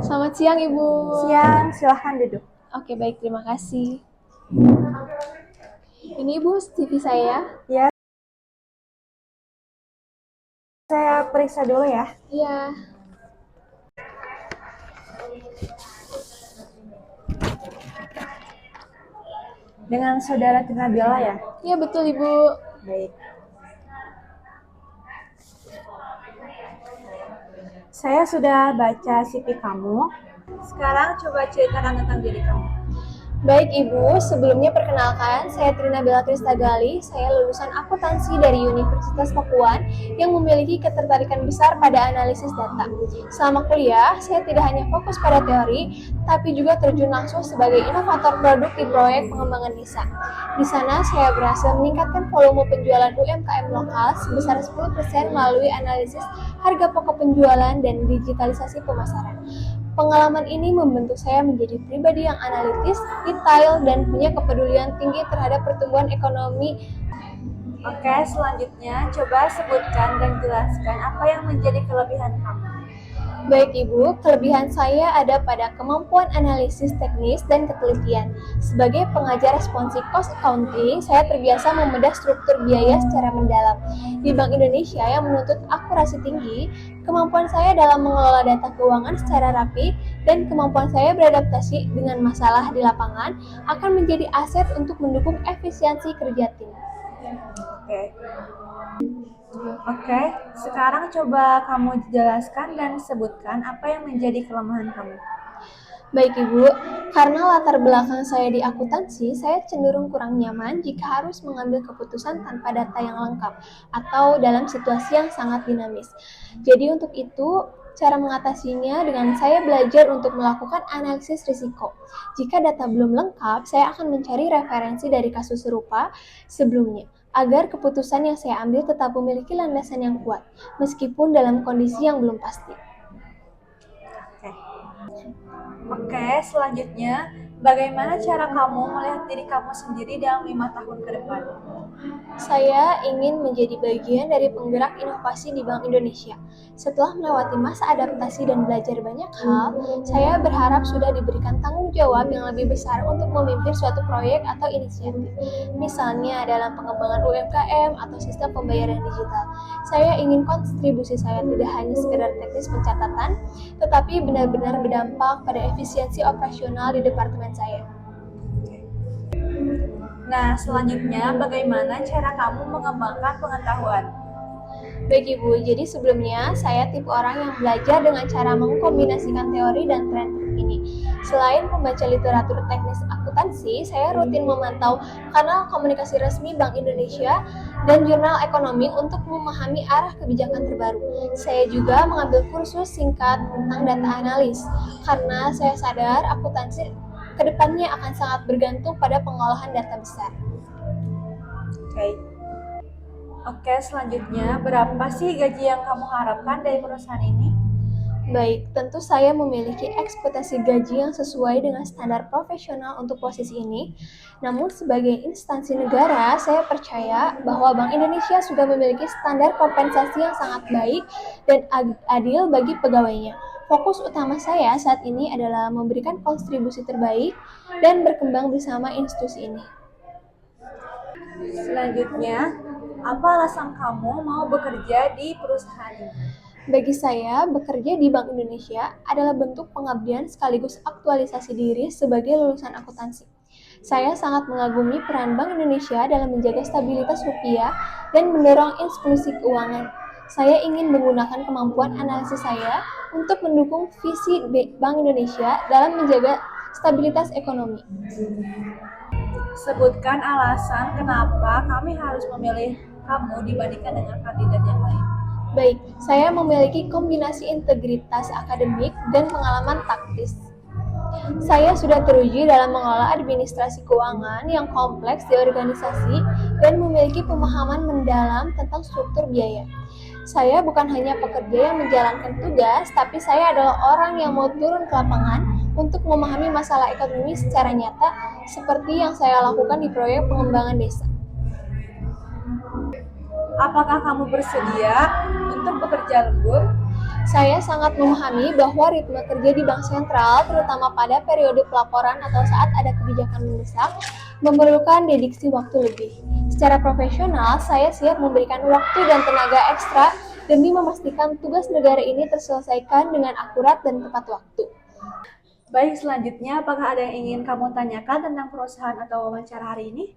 Selamat siang, Ibu. Siang, silahkan duduk. Oke, baik. Terima kasih. Ini, Ibu, CV saya. Ya, saya periksa dulu ya. Iya. Dengan saudara Tina Bella ya? Iya, betul, Ibu. Baik. Saya sudah baca CV kamu. Sekarang coba ceritakan tentang diri kamu. Baik, Ibu. Sebelumnya perkenalkan, saya Trina Bella Tristagali. Saya lulusan akuntansi dari Universitas Pakuan yang memiliki ketertarikan besar pada analisis data. Selama kuliah, saya tidak hanya fokus pada teori, tapi juga terjun langsung sebagai inovator produk di proyek pengembangan desa. Di sana, saya berhasil meningkatkan volume penjualan UMKM lokal sebesar 10% melalui analisis harga pokok penjualan dan digitalisasi pemasaran. Pengalaman ini membentuk saya menjadi pribadi yang analitis, detail, dan punya kepedulian tinggi terhadap pertumbuhan ekonomi. Oke, selanjutnya coba sebutkan dan jelaskan apa yang menjadi kelebihan kamu. Baik, Ibu, kelebihan saya ada pada kemampuan analisis teknis dan ketelitian. Sebagai pengajar responsi cost accounting, saya terbiasa membedah struktur biaya secara mendalam. Di Bank Indonesia yang menuntut akurasi tinggi, kemampuan saya dalam mengelola data keuangan secara rapi dan kemampuan saya beradaptasi dengan masalah di lapangan akan menjadi aset untuk mendukung efisiensi kerja tim. Oke, sekarang coba kamu jelaskan dan sebutkan apa yang menjadi kelemahan kamu. Baik, Ibu, karena latar belakang saya di akuntansi, saya cenderung kurang nyaman jika harus mengambil keputusan tanpa data yang lengkap atau dalam situasi yang sangat dinamis. Jadi untuk itu, cara mengatasinya dengan saya belajar untuk melakukan analisis risiko. Jika data belum lengkap, saya akan mencari referensi dari kasus serupa sebelumnya, agar keputusan yang saya ambil tetap memiliki landasan yang kuat, meskipun dalam kondisi yang belum pasti. Oke, selanjutnya, bagaimana cara kamu melihat diri kamu sendiri dalam 5 tahun ke depan? Saya ingin menjadi bagian dari penggerak inovasi di Bank Indonesia. Setelah melewati masa adaptasi dan belajar banyak hal, saya berharap sudah diberikan tanggung jawab yang lebih besar untuk memimpin suatu proyek atau inisiatif. Misalnya dalam pengembangan UMKM atau sistem pembayaran digital. Saya ingin kontribusi saya tidak hanya sekedar teknis pencatatan, tetapi benar-benar berdampak pada efisiensi operasional di departemen saya. Nah, selanjutnya bagaimana cara kamu mengembangkan pengetahuan? Baik, Ibu, jadi sebelumnya saya tipe orang yang belajar dengan cara mengkombinasikan teori dan tren terkini. Selain membaca literatur teknis akuntansi, saya rutin memantau kanal komunikasi resmi Bank Indonesia dan jurnal ekonomi untuk memahami arah kebijakan terbaru. Saya juga mengambil kursus singkat tentang data analis, karena saya sadar akuntansi kedepannya akan sangat bergantung pada pengolahan data besar. Oke, selanjutnya berapa sih gaji yang kamu harapkan dari perusahaan ini? Baik, tentu saya memiliki ekspektasi gaji yang sesuai dengan standar profesional untuk posisi ini. Namun sebagai instansi negara, saya percaya bahwa Bank Indonesia sudah memiliki standar kompensasi yang sangat baik dan adil bagi pegawainya. Fokus utama saya saat ini adalah memberikan kontribusi terbaik dan berkembang bersama institusi ini. Selanjutnya, apa alasan kamu mau bekerja di perusahaan ini? Bagi saya, bekerja di Bank Indonesia adalah bentuk pengabdian sekaligus aktualisasi diri sebagai lulusan akuntansi. Saya sangat mengagumi peran Bank Indonesia dalam menjaga stabilitas rupiah dan mendorong inklusi keuangan. Saya ingin menggunakan kemampuan analisis saya untuk mendukung visi Bank Indonesia dalam menjaga stabilitas ekonomi. Sebutkan alasan kenapa kami harus memilih kamu dibandingkan dengan kandidat yang lain. Baik, saya memiliki kombinasi integritas akademik dan pengalaman taktis. Saya sudah teruji dalam mengelola administrasi keuangan yang kompleks di organisasi dan memiliki pemahaman mendalam tentang struktur biaya. Saya bukan hanya pekerja yang menjalankan tugas, tapi saya adalah orang yang mau turun ke lapangan untuk memahami masalah ekonomi secara nyata seperti yang saya lakukan di proyek pengembangan desa. Apakah kamu bersedia untuk bekerja lembur? Saya sangat memahami bahwa ritme kerja di bank sentral, terutama pada periode pelaporan atau saat ada kebijakan mendesak, memerlukan dediksi waktu lebih. Secara profesional, saya siap memberikan waktu dan tenaga ekstra demi memastikan tugas negara ini terselesaikan dengan akurat dan tepat waktu. Baik, selanjutnya apakah ada yang ingin kamu tanyakan tentang perusahaan atau wawancara hari ini?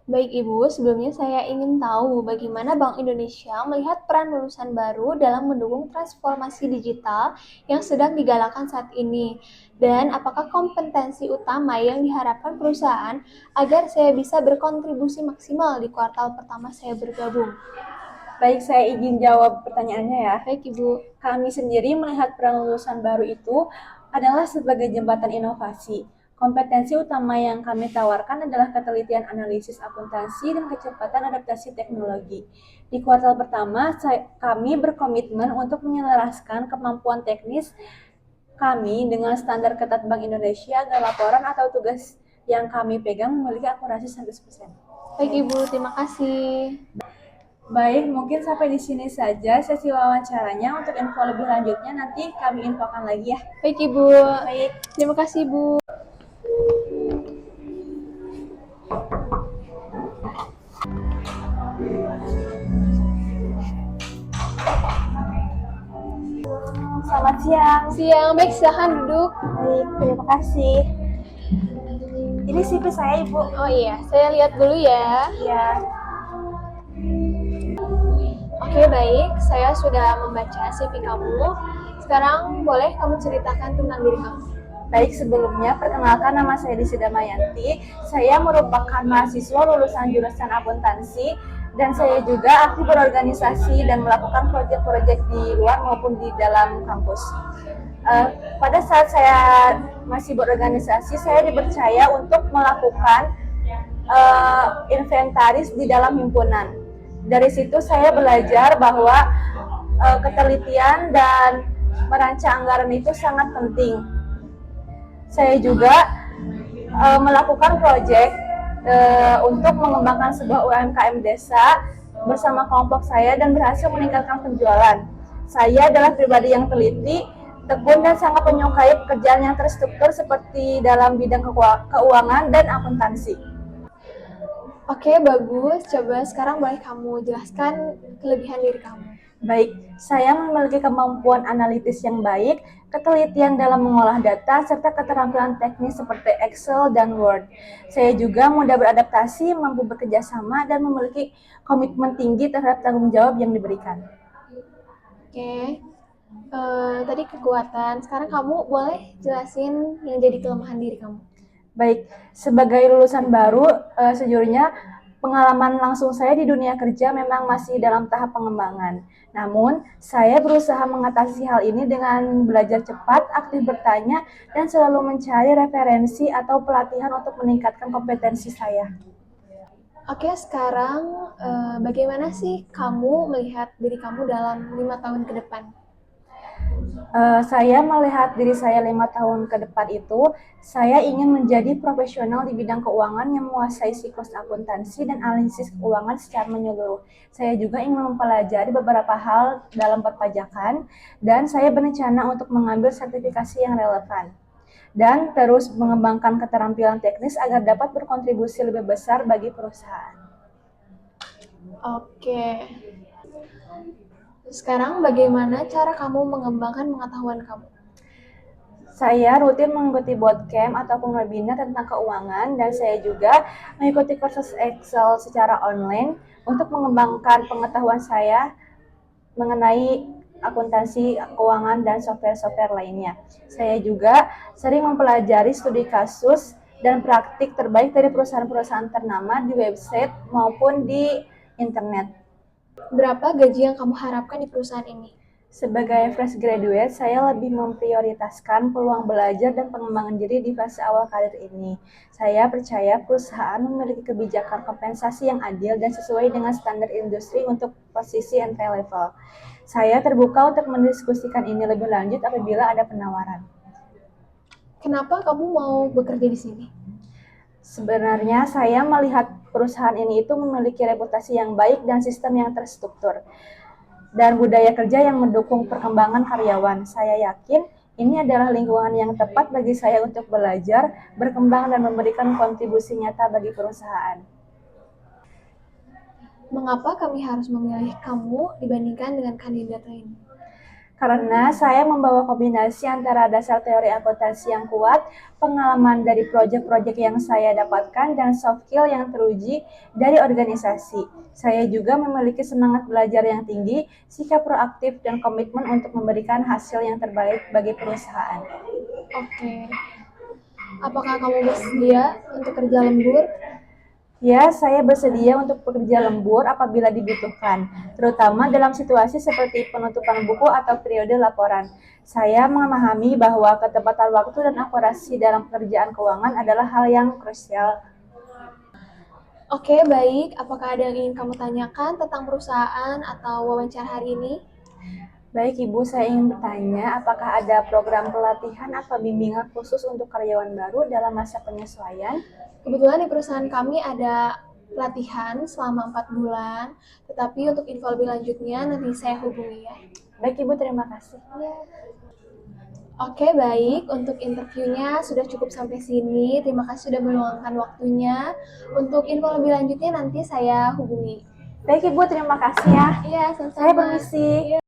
Baik Ibu, sebelumnya saya ingin tahu bagaimana Bank Indonesia melihat peran lulusan baru dalam mendukung transformasi digital yang sedang digalakan saat ini. Dan apakah kompetensi utama yang diharapkan perusahaan agar saya bisa berkontribusi maksimal di kuartal pertama saya bergabung? Baik, saya izin jawab pertanyaannya ya. Baik Ibu. Kami sendiri melihat peran lulusan baru itu adalah sebagai jembatan inovasi. Kompetensi utama yang kami tawarkan adalah ketelitian analisis akuntansi dan kecepatan adaptasi teknologi. Di kuartal pertama, kami berkomitmen untuk menyelaraskan kemampuan teknis kami dengan standar ketat Bank Indonesia agar laporan atau tugas yang kami pegang memiliki akurasi 100%. Baik Ibu, terima kasih. Baik, mungkin sampai di sini saja sesi wawancaranya. Untuk info lebih lanjutnya nanti kami infokan lagi ya. Baik Ibu. Baik. Terima kasih Bu. Selamat siang. Siang, baik silahkan duduk. Baik, terima kasih. Ini CV saya, Ibu. Oh iya, saya lihat dulu ya. Ya. Oke, baik. Saya sudah membaca CV kamu. Sekarang boleh kamu ceritakan tentang diri kamu. Baik, sebelumnya perkenalkan nama saya Desi Damayanti. Saya merupakan mahasiswa lulusan jurusan akuntansi dan saya juga aktif berorganisasi dan melakukan proyek-proyek di luar maupun di dalam kampus. Pada saat saya masih berorganisasi, saya dipercaya untuk melakukan inventaris di dalam himpunan. Dari situ saya belajar bahwa ketelitian dan merancang anggaran itu sangat penting. Saya juga melakukan proyek untuk mengembangkan sebuah UMKM desa bersama kelompok saya dan berhasil meningkatkan penjualan. Saya adalah pribadi yang teliti, tekun dan sangat menyukai pekerjaan yang terstruktur seperti dalam bidang keuangan dan akuntansi. Oke, bagus. Coba sekarang boleh kamu jelaskan kelebihan diri kamu. Baik, saya memiliki kemampuan analitis yang baik, ketelitian dalam mengolah data, serta keterampilan teknis seperti Excel dan Word. Saya juga mudah beradaptasi, mampu bekerja sama, dan memiliki komitmen tinggi terhadap tanggung jawab yang diberikan. Oke, tadi kekuatan. Sekarang kamu boleh jelasin yang jadi kelemahan diri kamu. Baik, sebagai lulusan baru, sejujurnya pengalaman langsung saya di dunia kerja memang masih dalam tahap pengembangan. Namun, saya berusaha mengatasi hal ini dengan belajar cepat, aktif bertanya, dan selalu mencari referensi atau pelatihan untuk meningkatkan kompetensi saya. Oke, sekarang bagaimana sih kamu melihat diri kamu dalam 5 tahun ke depan? Saya melihat diri saya 5 tahun ke depan itu, saya ingin menjadi profesional di bidang keuangan yang menguasai siklus akuntansi dan analisis keuangan secara menyeluruh. Saya juga ingin mempelajari beberapa hal dalam perpajakan, dan saya berencana untuk mengambil sertifikasi yang relevan. Dan terus mengembangkan keterampilan teknis agar dapat berkontribusi lebih besar bagi perusahaan. Oke. Sekarang bagaimana cara kamu mengembangkan pengetahuan kamu? Saya rutin mengikuti bootcamp ataupun webinar tentang keuangan dan saya juga mengikuti kursus Excel secara online untuk mengembangkan pengetahuan saya mengenai akuntansi, keuangan, dan software-software lainnya. Saya juga sering mempelajari studi kasus dan praktik terbaik dari perusahaan-perusahaan ternama di website maupun di internet. Berapa gaji yang kamu harapkan di perusahaan ini? Sebagai fresh graduate, saya lebih memprioritaskan peluang belajar dan pengembangan diri di fase awal karir ini. Saya percaya perusahaan memiliki kebijakan kompensasi yang adil dan sesuai dengan standar industri untuk posisi entry level. Saya terbuka untuk mendiskusikan ini lebih lanjut apabila ada penawaran. Kenapa kamu mau bekerja di sini? Sebenarnya saya melihat perusahaan ini itu memiliki reputasi yang baik dan sistem yang terstruktur. dan budaya kerja yang mendukung perkembangan karyawan. Saya yakin ini adalah lingkungan yang tepat bagi saya untuk belajar, berkembang, dan memberikan kontribusi nyata bagi perusahaan. Mengapa kami harus memilih kamu dibandingkan dengan kandidat lain? Karena saya membawa kombinasi antara dasar teori akuntansi yang kuat, pengalaman dari proyek-proyek yang saya dapatkan, dan soft skill yang teruji dari organisasi. Saya juga memiliki semangat belajar yang tinggi, sikap proaktif, dan komitmen untuk memberikan hasil yang terbaik bagi perusahaan. Oke. Apakah kamu bersedia untuk kerja lembur? Ya, saya bersedia untuk bekerja lembur apabila dibutuhkan, terutama dalam situasi seperti penutupan buku atau periode laporan. Saya memahami bahwa ketepatan waktu dan akurasi dalam pekerjaan keuangan adalah hal yang krusial. Oke, baik. Apakah ada yang ingin kamu tanyakan tentang perusahaan atau wawancara hari ini? Baik Ibu, saya ingin bertanya, apakah ada program pelatihan atau bimbingan khusus untuk karyawan baru dalam masa penyesuaian? Kebetulan di perusahaan kami ada pelatihan selama 4 bulan, tetapi untuk info lebih lanjutnya nanti saya hubungi ya. Baik Ibu, terima kasih. Oke, baik. Untuk interviewnya sudah cukup sampai sini. Terima kasih sudah meluangkan waktunya. Untuk info lebih lanjutnya nanti saya hubungi. Baik Ibu, terima kasih ya. Iya, sama-sama. Saya permisi. Iya.